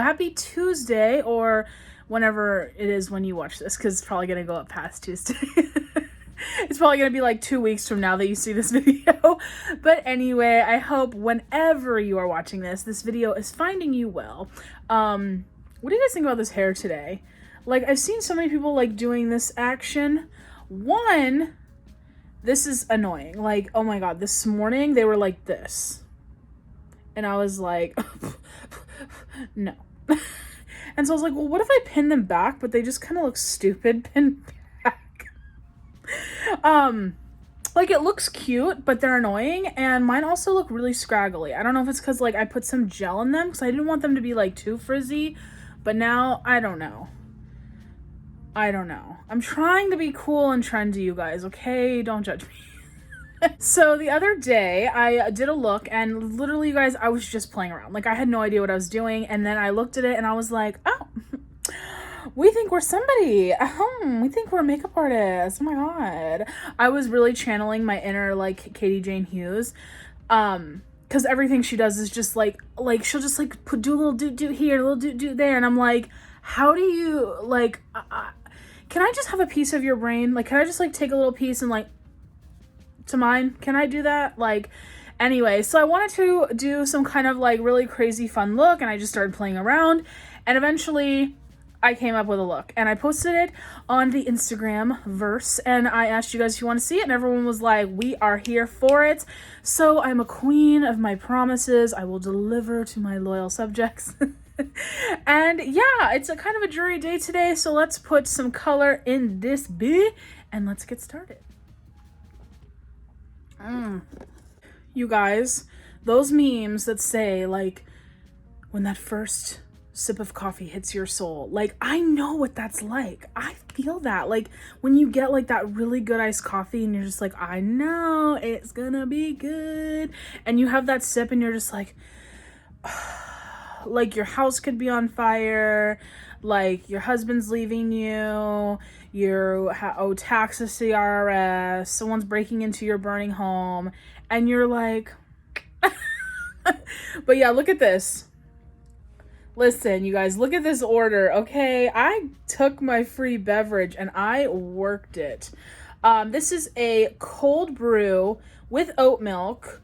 happy Tuesday, or whenever it is when you watch this, because it's probably going to go up past Tuesday. It's probably going to be like 2 weeks from now that you see this video. But anyway, I hope whenever you are watching this, this video is finding you well. What do you guys think about this hair today? Like, I've seen so many people like doing this action. One, this is annoying. Like, oh my God, this morning they were like this. And I was like, no. And so I was like, well, what if I pin them back? But they just kind of look stupid pinned back. Like, it looks cute, but they're annoying. And mine also look really scraggly. I don't know if it's because like I put some gel in them because I didn't want them to be like too frizzy. But now, I don't know. I'm trying to be cool and trendy, you guys, okay? Don't judge me. So the other day I did a look, and literally, you guys, I was just playing around. Like, I had no idea what I was doing, and then I looked at it and I was like, oh, we think we're somebody. We think we're makeup artists. Oh my God. I was really channeling my inner like Katie Jane Hughes. Because everything she does is just like she'll just like do a little do here, a little do there, and I'm like, how do you like? Can I just have a piece of your brain? Like, can I just like take a little piece and like to mine? Can I do that? Like, anyway, so I wanted to do some kind of like really crazy fun look, and I just started playing around, and eventually I came up with a look, and I posted it on the Instagram verse, and I asked you guys if you want to see it, and everyone was like, we are here for it. So I'm a queen of my promises. I will deliver to my loyal subjects. And yeah, it's a kind of a dreary day today, so let's put some color in this bee and let's get started. You guys, those memes that say like, when that first sip of coffee hits your soul, like, I know what that's like. I feel that, like, when you get like that really good iced coffee and you're just like, I know it's gonna be good, and you have that sip and you're just like, like your house could be on fire, like your husband's leaving you, you owe taxes to the IRS, someone's breaking into your burning home, and you're like but yeah, look at this. Listen, you guys, look at this order, okay? I took my free beverage and I worked it. This is a cold brew with oat milk,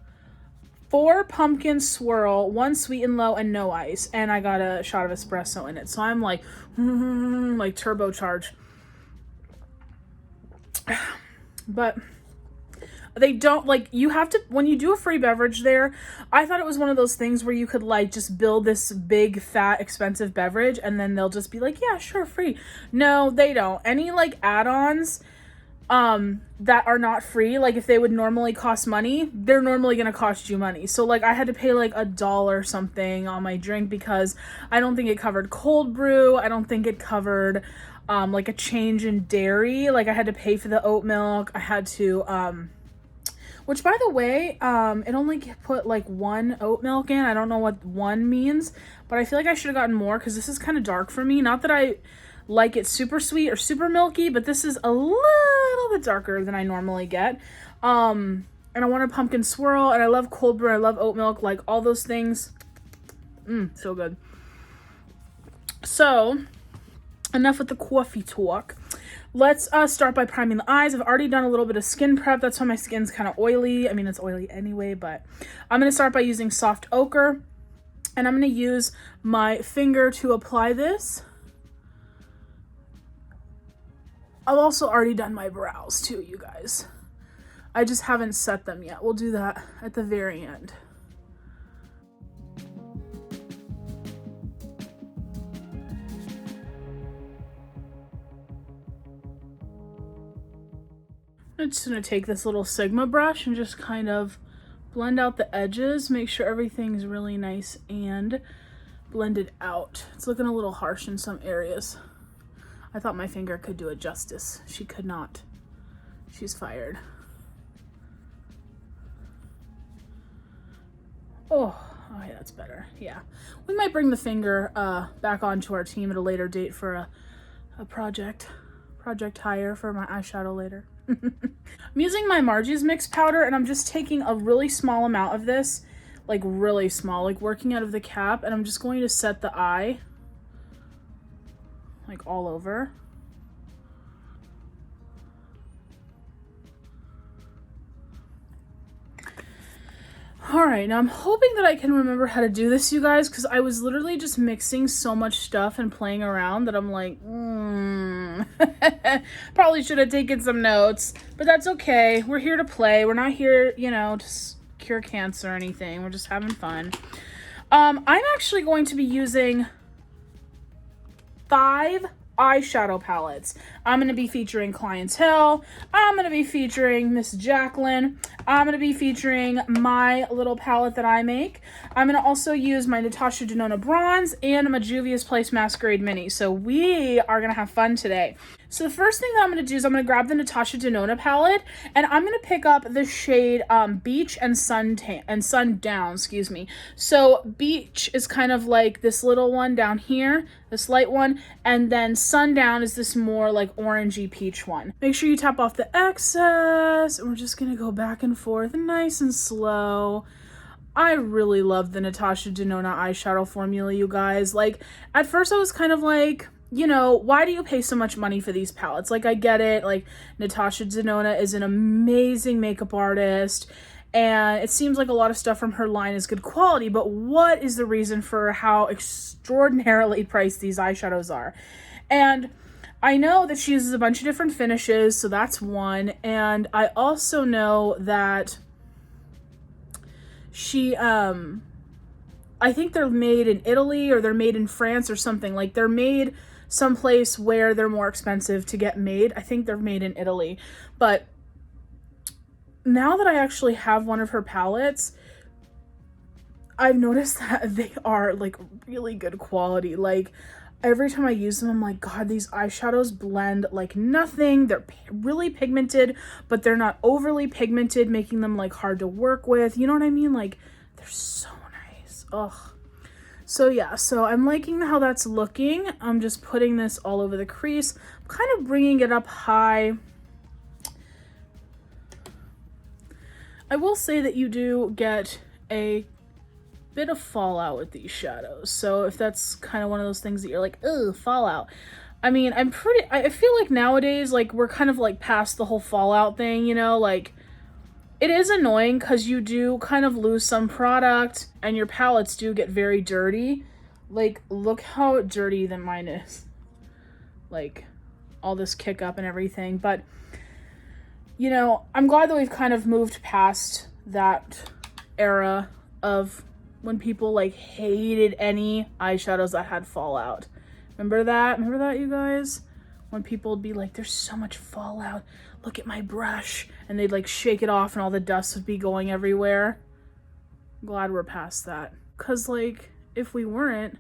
4 pumpkin swirl, 1 sweet and low, and no ice. And I got a shot of espresso in it. So I'm like, like turbocharged. But they don't, like, you have to, when you do a free beverage there, I thought it was one of those things where you could like just build this big fat expensive beverage and then they'll just be like, yeah, sure, free. No, they don't. Any like add-ons that are not free, like if they would normally cost money, they're normally gonna cost you money. So like I had to pay like $1 something on my drink because I don't think it covered cold brew. I don't think it covered like a change in dairy. Like I had to pay for the oat milk. I had to which, by the way, it only put like 1 oat milk in. I don't know what 1 means, but I feel like I should have gotten more because this is kind of dark for me. Not that I like it super sweet or super milky, but this is a little bit darker than I normally get. And I want a pumpkin swirl, and I love cold brew, I love oat milk, like all those things. So good. So, enough with the coffee talk. Let's start by priming the eyes. I've already done a little bit of skin prep. That's why my skin's kind of oily. I mean, it's oily anyway, but I'm going to start by using soft ochre. And I'm going to use my finger to apply this. I've also already done my brows too, you guys. I just haven't set them yet. We'll do that at the very end. I'm just going to take this little Sigma brush and just kind of blend out the edges, make sure everything's really nice and blended out. It's looking a little harsh in some areas. I thought my finger could do it justice. She could not. She's fired. Oh, yeah, that's better. Yeah. We might bring the finger back onto our team at a later date for a project hire for my eyeshadow later. I'm using my Margie's Mix powder, and I'm just taking a really small amount of this, like really small, like working out of the cap, and I'm just going to set the eye like all over. All right, now I'm hoping that I can remember how to do this, you guys, because I was literally just mixing so much stuff and playing around that I'm like, probably should have taken some notes, but that's okay. We're here to play. We're not here, you know, to cure cancer or anything. We're just having fun. I'm actually going to be using 5 eyeshadow palettes. I'm going to be featuring Clientele. I'm going to be featuring Miss Jacqueline. I'm going to be featuring my little palette that I make. I'm going to also use my Natasha Denona Bronze and my Juvia's Place Masquerade Mini. So we are going to have fun today. So the first thing that I'm going to do is I'm going to grab the Natasha Denona palette, and I'm going to pick up the shade Beach and Sundown, excuse me. So Beach is kind of like this little one down here, this light one, and then Sundown is this more like orangey peach one. Make sure you tap off the excess, and we're just going to go back and forth nice and slow. I really love the Natasha Denona eyeshadow formula, you guys. Like, at first I was kind of like, you know, why do you pay so much money for these palettes? Like, I get it. Like, Natasha Denona is an amazing makeup artist, and it seems like a lot of stuff from her line is good quality, but what is the reason for how extraordinarily priced these eyeshadows are? And I know that she uses a bunch of different finishes, so that's one. And I also know that she, I think they're made in Italy or they're made in France or something. Like, they're made someplace where they're more expensive to get made. I think they're made in Italy. But now that I actually have one of her palettes, I've noticed that they are like really good quality. Like, every time I use them, I'm like, God, these eyeshadows blend like nothing. They're really pigmented, but they're not overly pigmented, making them like hard to work with. You know what I mean? Like, they're so nice. Ugh. So yeah, so I'm liking how that's looking. I'm just putting this all over the crease. I'm kind of bringing it up high. I will say that you do get a bit of fallout with these shadows. So if that's kind of one of those things that you're like, ugh, fallout. I mean, I feel like nowadays, like, we're kind of like past the whole fallout thing, you know, like, it is annoying because you do kind of lose some product and your palettes do get very dirty. Like, look how dirty that mine is. Like, all this kick up and everything. But, you know, I'm glad that we've kind of moved past that era of when people like hated any eyeshadows that had fallout. Remember that? Remember that, you guys? When people would be like, there's so much fallout. Look at my brush. And they'd like shake it off and all the dust would be going everywhere. I'm glad we're past that. Because like, if we weren't,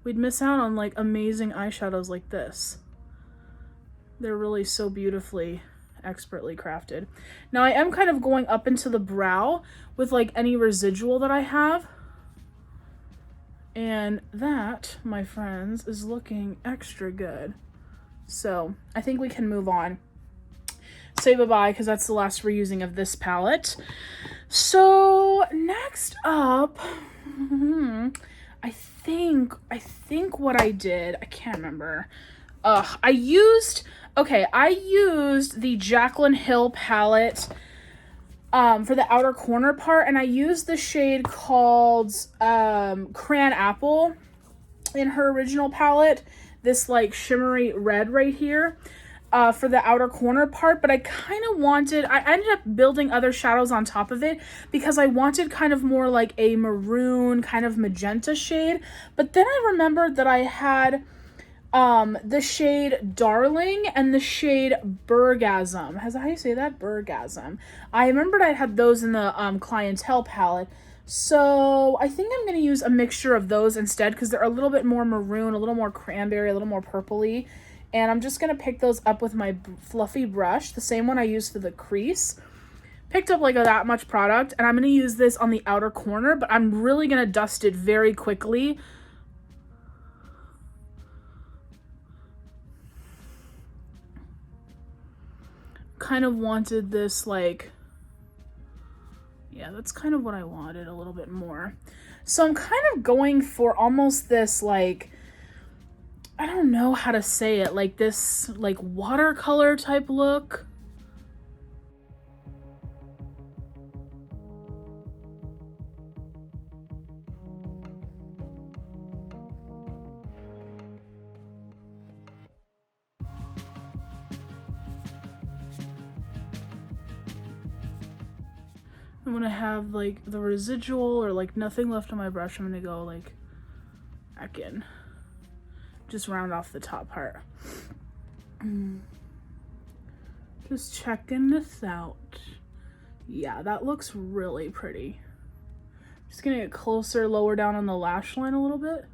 we'd miss out on like amazing eyeshadows like this. They're really so beautifully, expertly crafted. Now I am kind of going up into the brow with like any residual that I have. And that, my friends, is looking extra good. So I think we can move on. Say bye-bye, because that's the last we're using of this palette. So next up, I think what I did, I can't remember. I used the Jaclyn Hill palette for the outer corner part, and I used the shade called Cran Apple in her original palette, this like shimmery red right here, for the outer corner part. But I kind of wanted, I ended up building other shadows on top of it because I wanted kind of more like a maroon kind of magenta shade. But then I remembered that I had the shade Darling and the shade Burgasum. How do you say that? Burgasum. I remembered I had those in the Clientele palette. So I think I'm going to use a mixture of those instead because they're a little bit more maroon, a little more cranberry, a little more purpley. And I'm just going to pick those up with my fluffy brush, the same one I used for the crease. Picked up like that much product, and I'm going to use this on the outer corner, but I'm really going to dust it very quickly. Kind of wanted this like, yeah, that's kind of what I wanted a little bit more. So I'm kind of going for almost this like, I don't know how to say it, like this like watercolor type look. I'm gonna have like the residual or like nothing left on my brush. I'm gonna go like back in. Just round off the top part. Just checking this out. Yeah, that looks really pretty. Just gonna get closer, lower down on the lash line a little bit.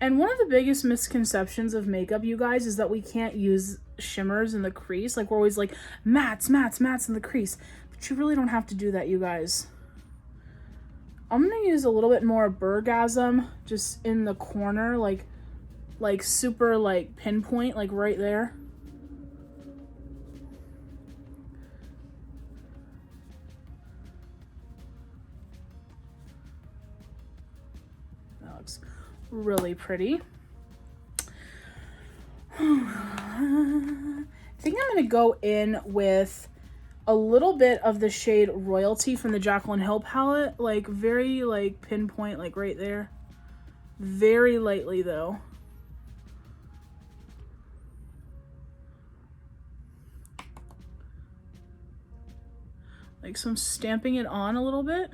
And one of the biggest misconceptions of makeup, you guys, is that we can't use shimmers in the crease. Like, we're always like, mattes, mattes, mattes in the crease. But you really don't have to do that, you guys. I'm gonna use a little bit more Burgasum just in the corner, like super like pinpoint, like right there. That looks really pretty. I think I'm gonna go in with a little bit of the shade Royalty from the Jaclyn Hill palette, like very like pinpoint, like right there. Very lightly though. Like, so I'm stamping it on a little bit.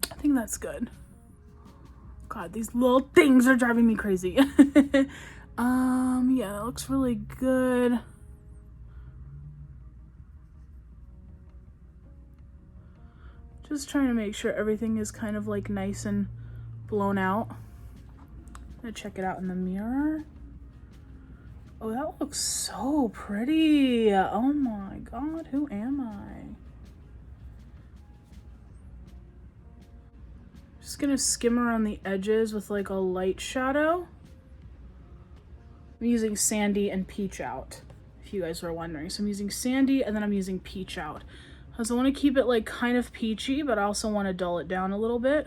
I think that's good. God, these little things are driving me crazy. Yeah, it looks really good. Just trying to make sure everything is kind of like nice and blown out. I'm gonna check it out in the mirror. Oh, that looks so pretty. Oh my God, who am I? Just gonna skim around the edges with like a light shadow. I'm using Sandy and Peach Out, if you guys were wondering. So I'm using Sandy and then I'm using Peach Out. Because I want to keep it like kind of peachy, but I also want to dull it down a little bit.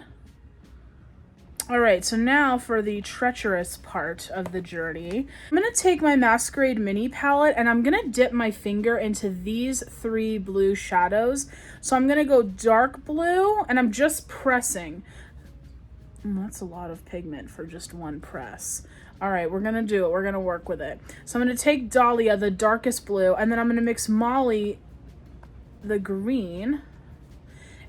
All right, so now for the treacherous part of the journey. I'm gonna take my Masquerade mini palette and I'm gonna dip my finger into these 3 blue shadows. So I'm gonna go dark blue and I'm just pressing. That's a lot of pigment for just one press. All right, we're gonna do it. We're gonna work with it. So I'm gonna take Dalia, the darkest blue, and then I'm gonna mix Molly, the green,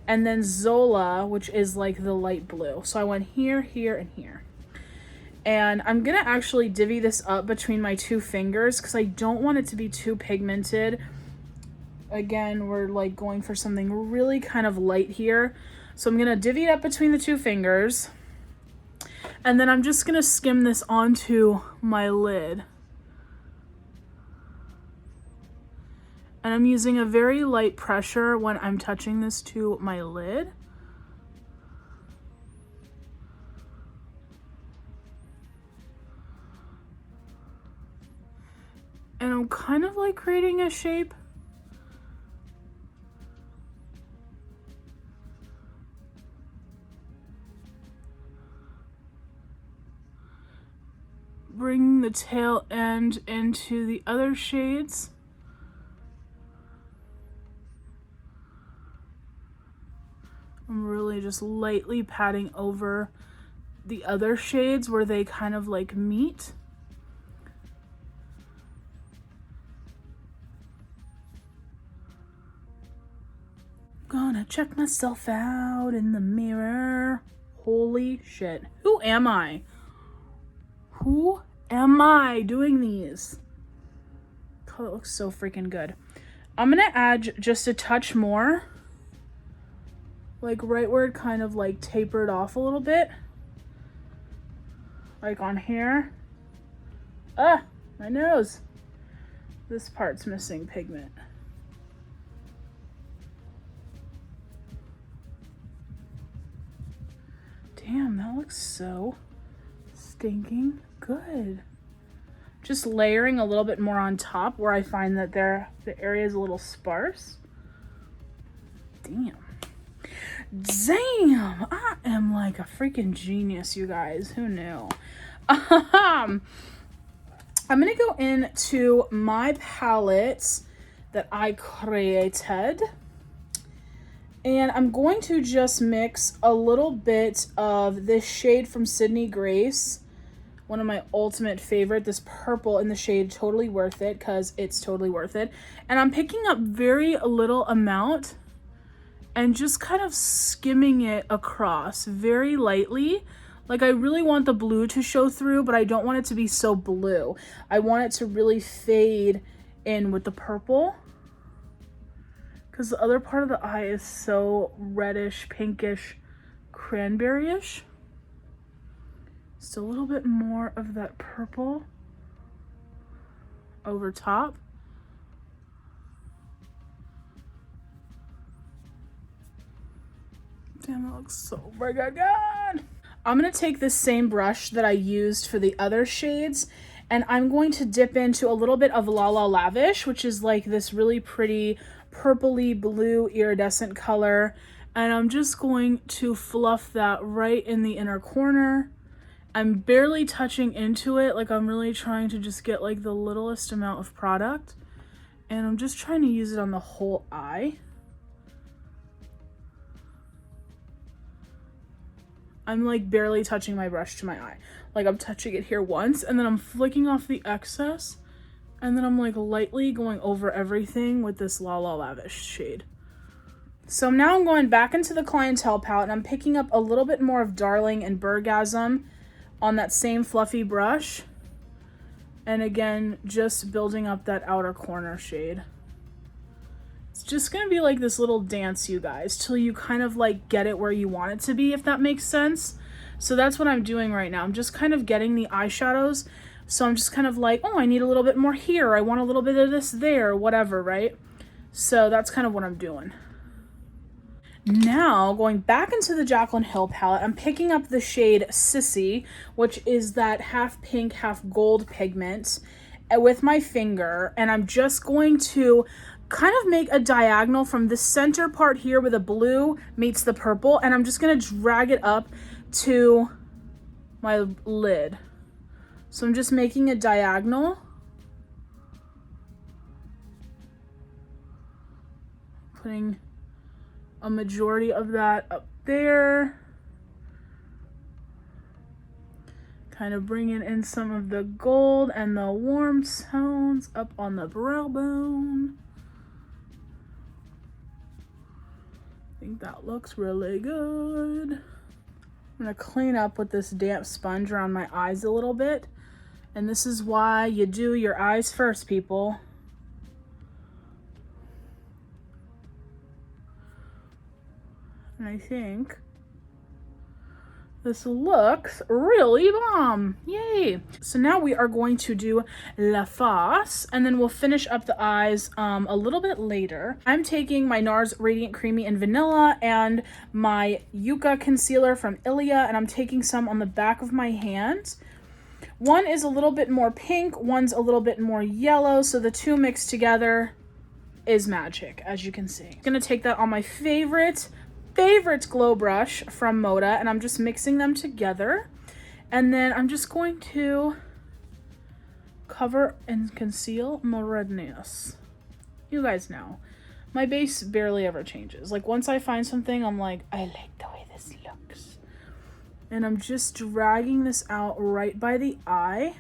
and then Zola, which is like the light blue. So I went here, here, and here. And I'm gonna actually divvy this up between my 2 fingers because I don't want it to be too pigmented. Again, we're like going for something really kind of light here. So I'm gonna divvy it up between the 2 fingers. And then I'm just gonna skim this onto my lid. And I'm using a very light pressure when I'm touching this to my lid. And I'm kind of like creating a shape. Bring the tail end into the other shades. I'm really just lightly patting over the other shades where they kind of like meet. Gonna check myself out in the mirror. Holy shit. Who am I? Who am I doing these? God, it looks so freaking good. I'm gonna add just a touch more. Like right where it kind of like tapered off a little bit. Like on here. Ah, my nose. This part's missing pigment. Damn, that looks so stinking good. Just layering a little bit more on top where I find that the area is a little sparse. Damn. Damn, I am like a freaking genius, you guys. Who knew? I'm gonna go into my palette that I created, and I'm going to just mix a little bit of this shade from Sydney Grace, one of my ultimate favorite, this purple in the shade Totally Worth It, because it's totally worth it. And I'm picking up very little amount and just kind of skimming it across very lightly. Like, I really want the blue to show through, but I don't want it to be so blue. I want it to really fade in with the purple, because the other part of the eye is so reddish, pinkish, cranberry-ish. Just a little bit more of that purple over top. Damn, that looks so friggin' good. I'm gonna take this same brush that I used for the other shades, and I'm going to dip into a little bit of Lavish, which is like this really pretty purpley blue iridescent color. And I'm just going to fluff that right in the inner corner. I'm barely touching into it, like I'm really trying to just get like the littlest amount of product. And I'm just trying to use it on the whole eye. I'm like barely touching my brush to my eye. Like I'm touching it here once, and then I'm flicking off the excess, and then I'm like lightly going over everything with this Lavish shade. So now I'm going back into the Clientele palette, and I'm picking up a little bit more of Darling and Burgasum on that same fluffy brush. And again, just building up that outer corner shade. It's just gonna be like this little dance, you guys, till you kind of like get it where you want it to be, if that makes sense. So that's what I'm doing right now. I'm just kind of getting the eyeshadows. So I'm just kind of like, oh, I need a little bit more here. I want a little bit of this there, whatever, right? So that's kind of what I'm doing. Now, going back into the Jaclyn Hill palette, I'm picking up the shade Sissy, which is that half pink, half gold pigment, with my finger. And I'm just going to kind of make a diagonal from the center part here where the blue meets the purple, and I'm just gonna drag it up to my lid. So I'm just making a diagonal. Putting a majority of that up there. Kind of bringing in some of the gold and the warm tones up on the brow bone. I think that looks really good. I'm gonna clean up with this damp sponge around my eyes a little bit. And this is why you do your eyes first, people. And I think this looks really bomb. Yay. So now we are going to do La Face, and then we'll finish up the eyes a little bit later. I'm taking my NARS Radiant Creamy and Vanilla and my Yucca concealer from Ilia, and I'm taking some on the back of my hand. One is a little bit more pink, one's a little bit more yellow, so the two mixed together is magic, as you can see. I'm gonna take that on my favorite glow brush from Moda, and I'm just mixing them together. And then I'm just going to cover and conceal my redness. You guys know, my base barely ever changes. Like once I find something, I'm like, I like the way this looks. And I'm just dragging this out right by the eye,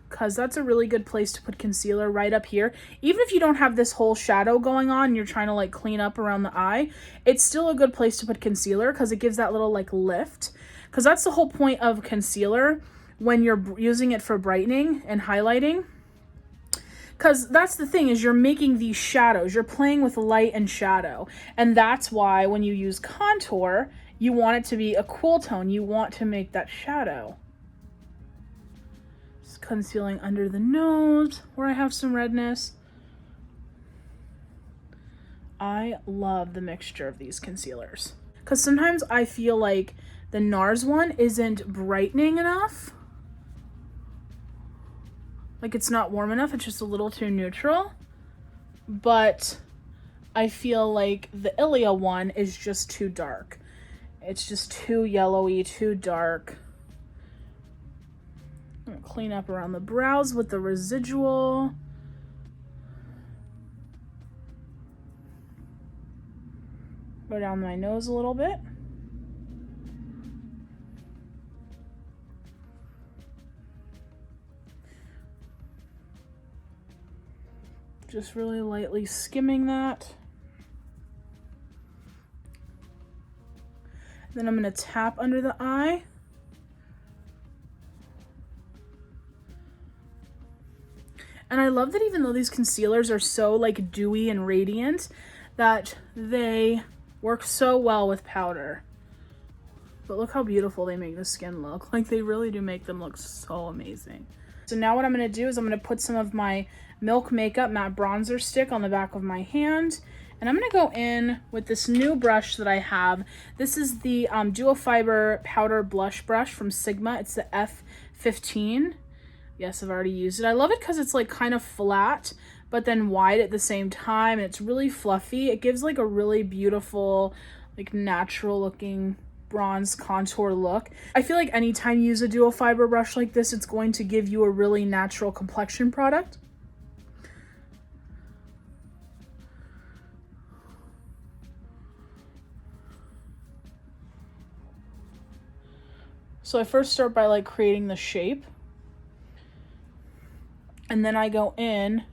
because that's a really good place to put concealer, right up here. Even if you don't have this whole shadow going on and you're trying to like clean up around the eye, it's still a good place to put concealer because it gives that little like lift. Because that's the whole point of concealer when you're using it for brightening and highlighting. Because that's the thing, is you're making these shadows. You're playing with light and shadow. And that's why when you use contour, you want it to be a cool tone. You want to make that shadow. Concealing under the nose where I have some redness. I love the mixture of these concealers because sometimes I feel like the NARS one isn't brightening enough. Like it's not warm enough, it's just a little too neutral. But I feel like the Ilia one is just too dark. It's just too yellowy, too dark. I'm gonna clean up around the brows with the residual. Go down my nose a little bit. Just really lightly skimming that. Then I'm going to tap under the eye. And I love that even though these concealers are so like dewy and radiant, that they work so well with powder. But look how beautiful they make the skin look. Like they really do make them look so amazing. So now what I'm going to do is I'm going to put some of my Milk Makeup matte bronzer stick on the back of my hand, and I'm going to go in with this new brush that I have. This is the Duo Fiber Powder Blush Brush from Sigma. It's the F15. Yes, I've already used it. I love it because it's like kind of flat, but then wide at the same time, and it's really fluffy. It gives like a really beautiful, like natural looking bronze contour look. I feel like anytime you use a dual fiber brush like this, it's going to give you a really natural complexion product. So I first start by like creating the shape, and then I go in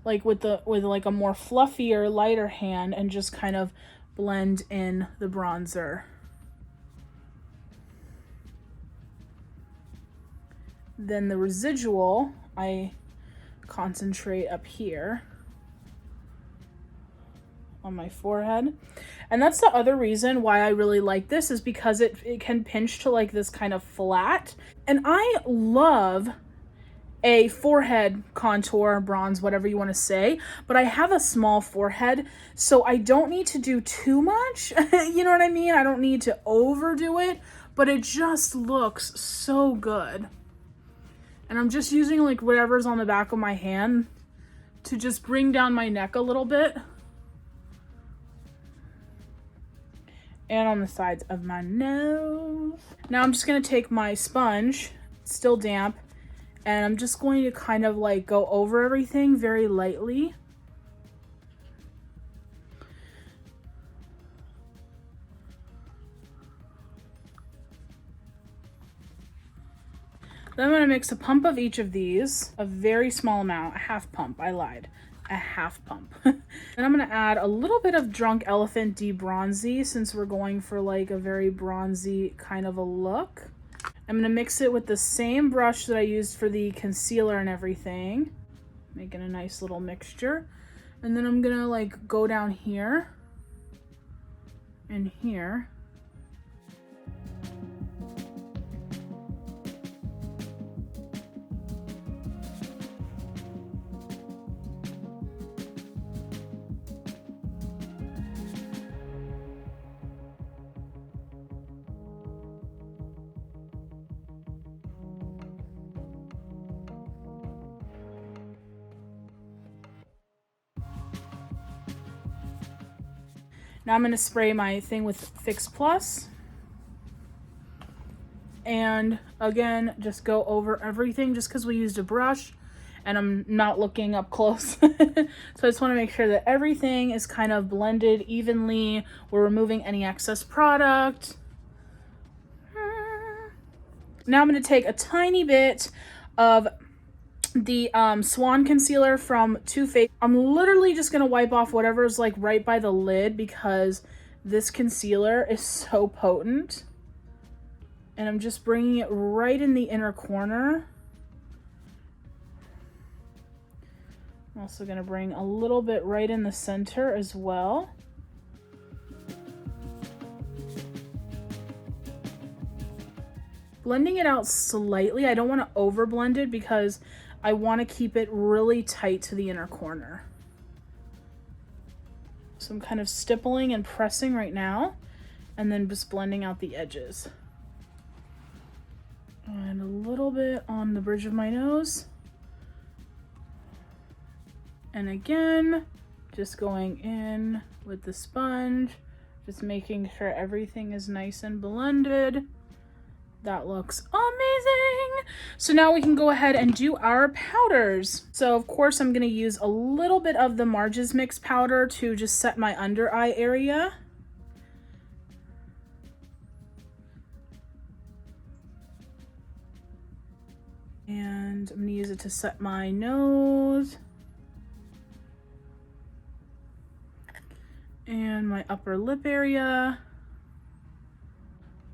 like with like a more fluffier, lighter hand and just kind of blend in the bronzer. Then the residual, I concentrate up here on my forehead. And that's the other reason why I really like this, is because it can pinch to like this kind of flat. And I love a forehead contour, bronze, whatever you want to say, but I have a small forehead, so I don't need to do too much. You know what I mean? I don't need to overdo it, but it just looks so good. And I'm just using like whatever's on the back of my hand to just bring down my neck a little bit. And on the sides of my nose. Now I'm just gonna take my sponge, it's still damp, and I'm just going to kind of like go over everything very lightly. Then I'm gonna mix a pump of each of these, a very small amount, a half pump, I lied. A half pump. And I'm gonna add a little bit of Drunk Elephant D-Bronzi, since we're going for like a very bronzy kind of a look. I'm gonna mix it with the same brush that I used for the concealer and everything, making a nice little mixture. And then I'm gonna like go down here and here. Now I'm going to spray my thing with Fix Plus. And again, just go over everything just because we used a brush and I'm not looking up close. So I just want to make sure that everything is kind of blended evenly. We're removing any excess product. Now I'm going to take a tiny bit of the Swan concealer from Too Faced. I'm literally just gonna wipe off whatever's like right by the lid, because this concealer is so potent. And I'm just bringing it right in the inner corner. I'm also gonna bring a little bit right in the center as well. Blending it out slightly. I don't want to over blend it because I want to keep it really tight to the inner corner. So I'm kind of stippling and pressing right now. and then just blending out the edges. And a little bit on the bridge of my nose. And again, just going in with the sponge, just making sure everything is nice and blended. That looks amazing. So now we can go ahead and do our powders. So of course I'm gonna use a little bit of the Marge's Mix powder to just set my under eye area. And I'm gonna use it to set my nose. And my upper lip area.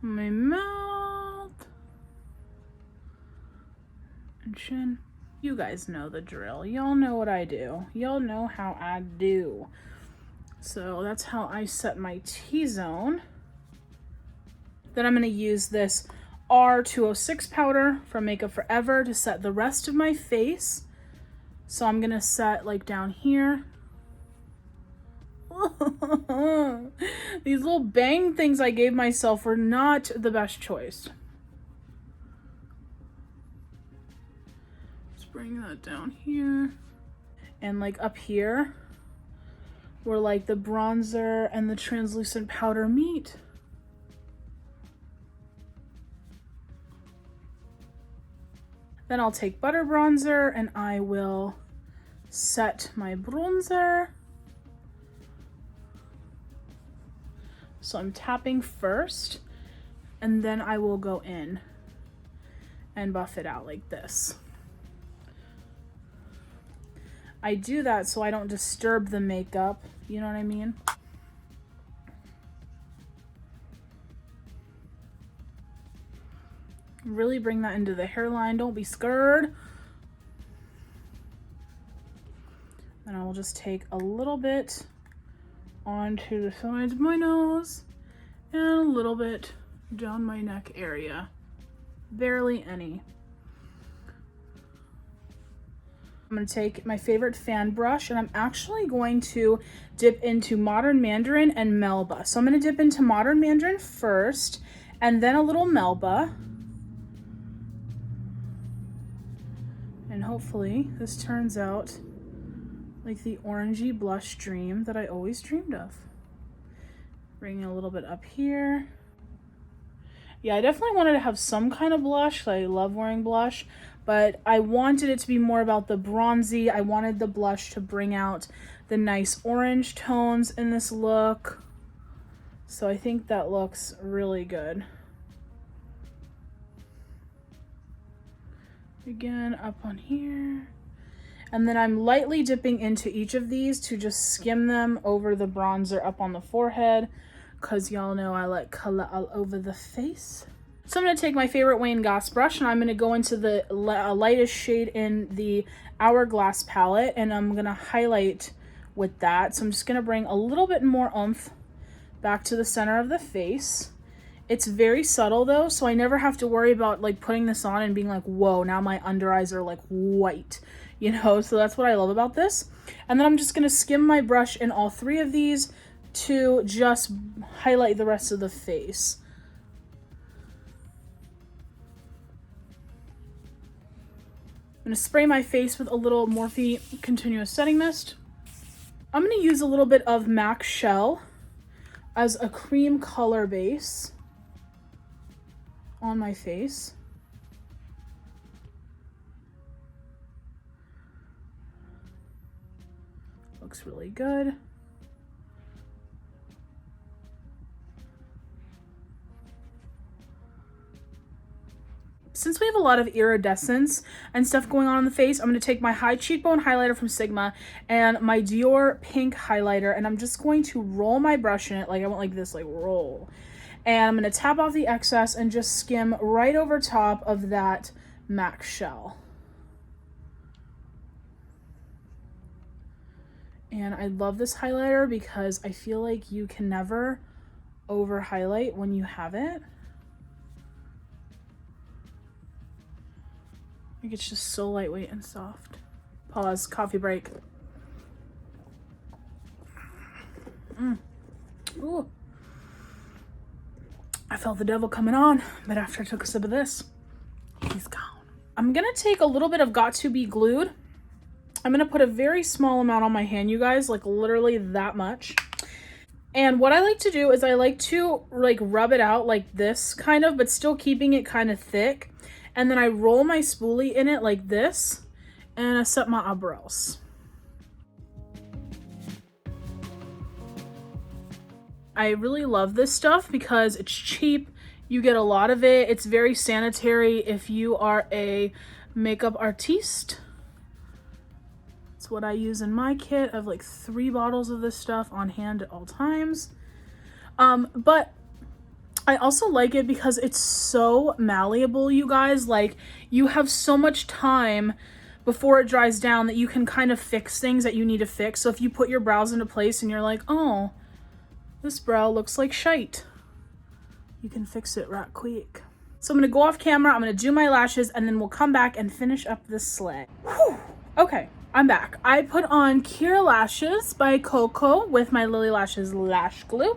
My mouth. And chin. You guys know the drill. Y'all know what I do. Y'all know how I do. So that's how I set my T-zone. Then I'm gonna use this R206 powder from Makeup Forever to set the rest of my face. So I'm gonna set like down here. These little bang things I gave myself were not the best choice. Just bring that down here. And like up here, where like the bronzer and the translucent powder meet. Then I'll take butter bronzer and I will set my bronzer. So I'm tapping first and then I will go in and buff it out like this. I do that so I don't disturb the makeup, you know what I mean? Really bring that into the hairline, don't be scared. And I will just take a little bit onto the sides of my nose and a little bit down my neck area. Barely any. I'm going to take my favorite fan brush and I'm actually going to dip into Modern Mandarin and Melba. So I'm going to dip into Modern Mandarin first and then a little Melba. And hopefully this turns out like the orangey blush dream that I always dreamed of. Bringing a little bit up here. Yeah, I definitely wanted to have some kind of blush. I love wearing blush, but I wanted it to be more about the bronzy. I wanted the blush to bring out the nice orange tones in this look. So I think that looks really good. Again, up on here. And then I'm lightly dipping into each of these to just skim them over the bronzer up on the forehead, because y'all know I like color all over the face. So I'm going to take my favorite Wayne Goss brush and I'm going to go into the lightest shade in the Hourglass palette and I'm going to highlight with that. So I'm just going to bring a little bit more oomph back to the center of the face. It's very subtle though, so I never have to worry about like putting this on and being like, whoa, now my under eyes are like white, you know? So that's what I love about this. And then I'm just gonna skim my brush in all three of these to just highlight the rest of the face. I'm gonna spray my face with a little Morphe Continuous Setting Mist. I'm gonna use a little bit of MAC Shell as a cream color base on my face. Looks really good. Since we have a lot of iridescence and stuff going on in the face, I'm going to take my high cheekbone highlighter from Sigma and my Dior pink highlighter, and I'm just going to roll my brush in it. Like I want like this, like roll. And I'm going to tap off the excess and just skim right over top of that MAC Shell. And I love this highlighter because I feel like you can never over highlight when you have it. Like it's just so lightweight and soft. Pause, coffee break. Ooh. I felt the devil coming on, but after I took a sip of this, he's gone. I'm gonna take a little bit of Got To Be Glued. I'm gonna put a very small amount on my hand, you guys, like literally that much. And what I like to do is I like to like rub it out like this kind of, but still keeping it kind of thick. And then I roll my spoolie in it like this and I set my eyebrows. I really love this stuff because it's cheap. You get a lot of it. It's very sanitary if you are a makeup artiste. It's what I use in my kit. I have like 3 bottles of this stuff on hand at all times. But I also like it because it's so malleable, you guys. Like, you have so much time before it dries down that you can kind of fix things that you need to fix. So if you put your brows into place and you're like, oh, this brow looks like shite, you can fix it right quick. So I'm gonna go off camera, I'm gonna do my lashes, and then we'll come back and finish up this slay. Whew. Okay, I'm back. I put on Kira Lashes by Coco with my Lily Lashes lash glue.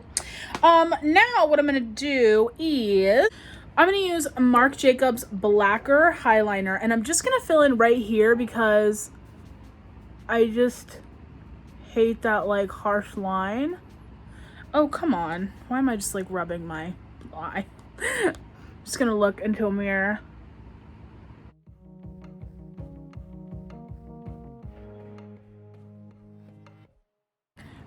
Now what I'm gonna do is I'm gonna use Marc Jacobs Blacker Highliner, and I'm just gonna fill in right here because I just hate that like harsh line. Oh, come on. Why am I just like rubbing my eye? Just gonna look into a mirror.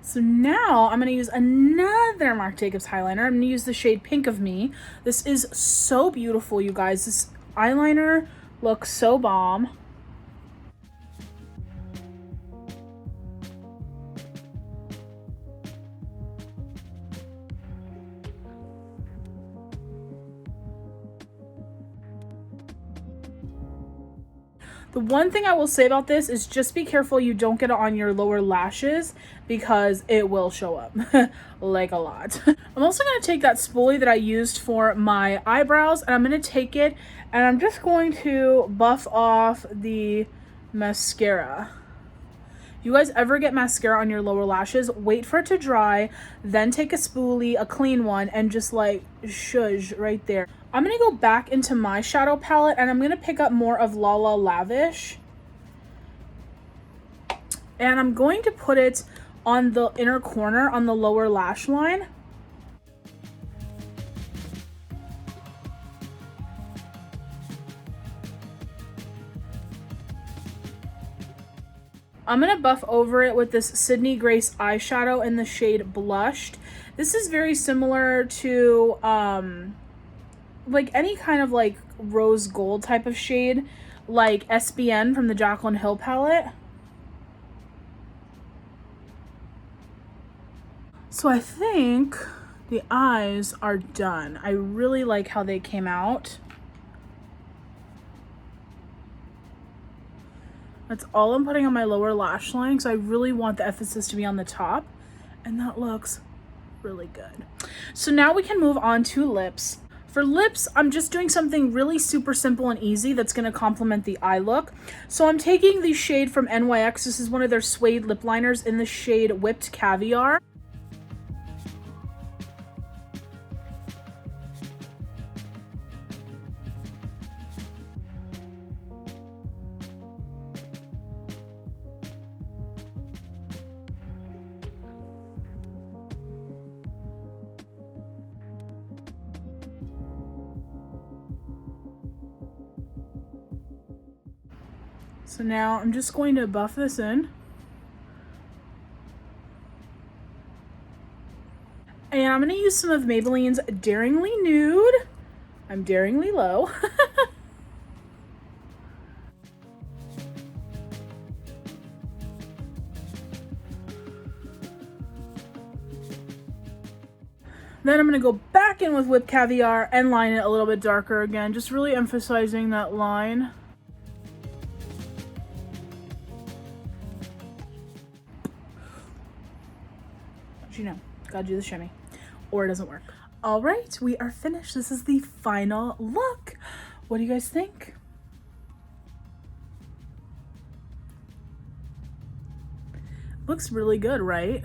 So now I'm gonna use another Marc Jacobs highliner. I'm gonna use the shade Pink of Me. This is so beautiful, you guys. This eyeliner looks so bomb. The one thing I will say about this is just be careful you don't get it on your lower lashes because it will show up like a lot. I'm also going to take that spoolie that I used for my eyebrows and I'm going to take it and I'm just going to buff off the mascara. If you guys ever get mascara on your lower lashes, wait for it to dry, then take a spoolie, a clean one, and just like shush right there. I'm gonna go back into my shadow palette and I'm gonna pick up more of Lala Lavish. And I'm going to put it on the inner corner on the lower lash line. I'm gonna buff over it with this Sydney Grace eyeshadow in the shade Blushed. This is very similar to like any kind of like rose gold type of shade, like SBN from the Jaclyn Hill palette. So I think the eyes are done. I really like how they came out. That's all I'm putting on my lower lash line because I really want the emphasis to be on the top, and that looks really good. So now we can move on to lips. For lips, I'm just doing something really super simple and easy that's going to complement the eye look. So I'm taking the shade from NYX. This is one of their suede lip liners in the shade Whipped Caviar. So now I'm just going to buff this in. And I'm going to use some of Maybelline's Daringly Nude. I'm daringly low. Then I'm going to go back in with Whipped Caviar and line it a little bit darker again, just really emphasizing that line. But you know, gotta do the shimmy or it doesn't work. All right, we are finished. This is the final look. What do you guys think? Looks really good, right?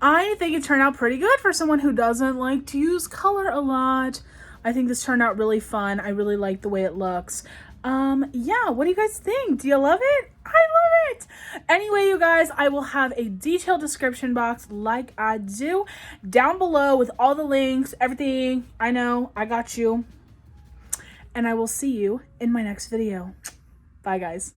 I think it turned out pretty good for someone who doesn't like to use color a lot. I think this turned out really fun. I really like the way it looks. Yeah, what do you guys think? Do you love it? I love it. Anyway, you guys, I will have a detailed description box like I do down below with all the links, everything. I know, I got you. And I will see you in my next video. Bye, guys.